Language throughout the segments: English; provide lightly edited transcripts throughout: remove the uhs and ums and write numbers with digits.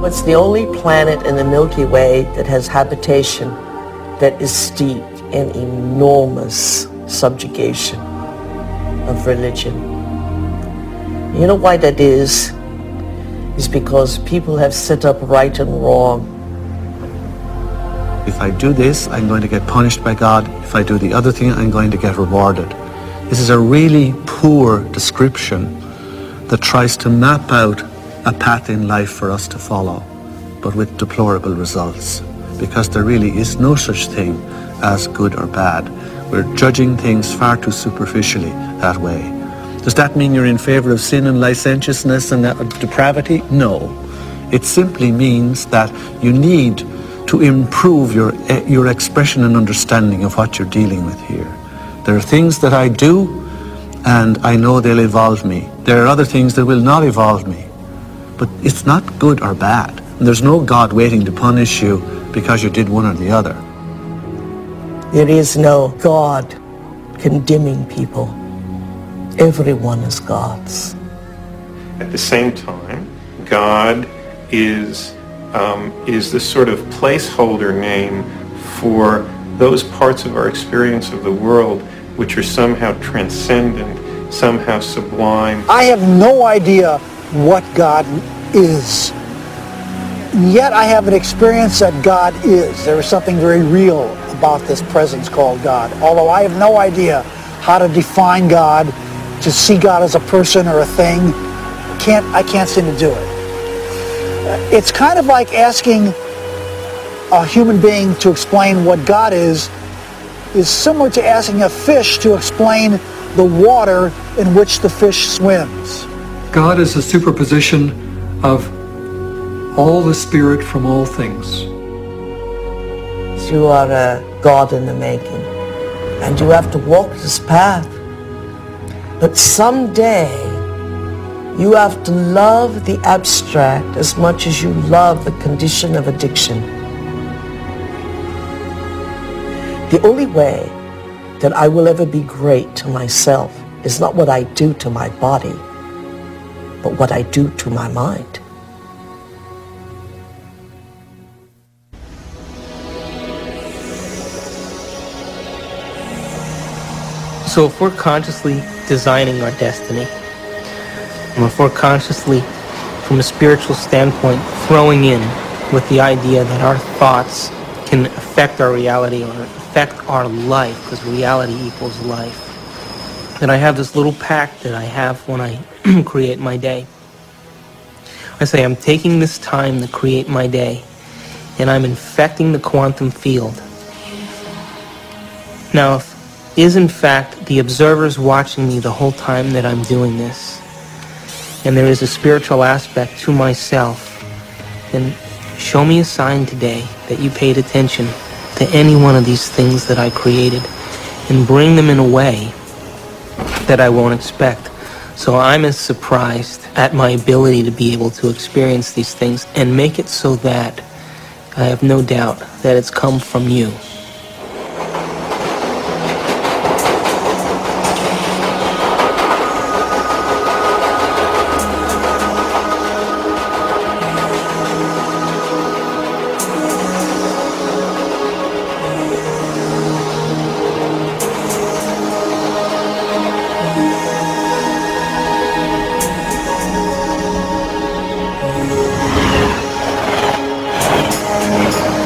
It's the only planet in the Milky Way that has habitation that is steeped in enormous subjugation of religion. You know why that is? It's because people have set up right and wrong. If I do this, I'm going to get punished by God. If I do the other thing, I'm going to get rewarded. This is a really poor description that tries to map out a path in life for us to follow, but with deplorable results, because there really is no such thing as good or bad. We're judging things far too superficially that way. Does that mean you're in favor of sin and licentiousness and depravity? No. It simply means that you need to improve your expression and understanding of what you're dealing with here. There are things that I do, and I know they'll evolve me. There are other things that will not evolve me. But it's not good or bad. And there's no God waiting to punish you because you did one or the other. There is no God condemning people. Everyone is God's. At the same time, God is the sort of placeholder name for those parts of our experience of the world which are somehow transcendent, somehow sublime. I have no idea what God is. Yet I have an experience that God is. There is something very real about this presence called God. Although I have no idea how to define God, to see God as a person or a thing, I can't seem to do it. It's kind of like asking a human being to explain what God is similar to asking a fish to explain the water in which the fish swims. God is a superposition of all the spirit from all things. You are a God in the making, and you have to walk this path. But someday, you have to love the abstract as much as you love the condition of addiction. The only way that I will ever be great to myself is not what I do to my body, but what I do to my mind. So if we're consciously designing our destiny, and if we're consciously, from a spiritual standpoint, throwing in with the idea that our thoughts can affect our reality or affect our life, because reality equals life, then I have this little pact that I have when I create my day. I say I'm taking this time to create my day, and I'm infecting the quantum field. Now, if is in fact the observers watching me the whole time that I'm doing this, and there is a spiritual aspect to myself, then show me a sign today that you paid attention to any one of these things that I created, and bring them in a way that I won't expect. So I'm as surprised at my ability to be able to experience these things and make it so that I have no doubt that it's come from you.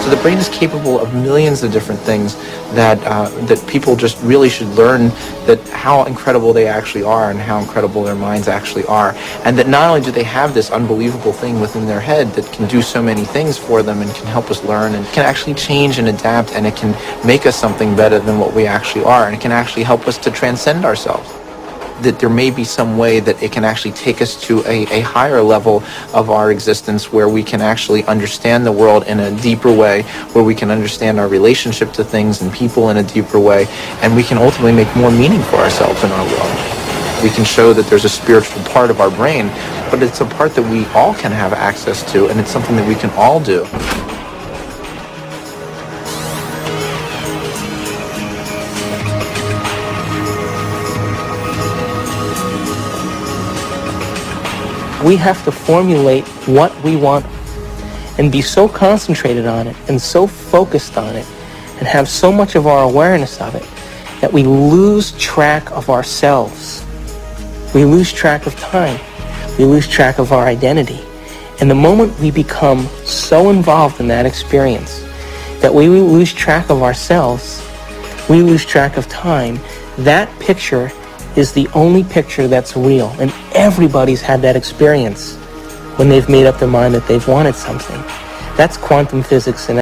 The brain is capable of millions of different things that people just really should learn, that how incredible they actually are and how incredible their minds actually are, and that not only do they have this unbelievable thing within their head that can do so many things for them and can help us learn and can actually change and adapt, and it can make us something better than what we actually are, and it can actually help us to transcend ourselves. That there may be some way that it can actually take us to a higher level of our existence, where we can actually understand the world in a deeper way, where we can understand our relationship to things and people in a deeper way, and we can ultimately make more meaning for ourselves in our world. We can show that there's a spiritual part of our brain, but it's a part that we all can have access to, and it's something that we can all do. We have to formulate what we want, and be so concentrated on it and so focused on it and have so much of our awareness of it that we lose track of ourselves. We lose track of time. We lose track of our identity. And the moment we become so involved in that experience that we lose track of ourselves, we lose track of time, that picture is the only picture that's real. And everybody's had that experience when they've made up their mind that they've wanted something. That's quantum physics in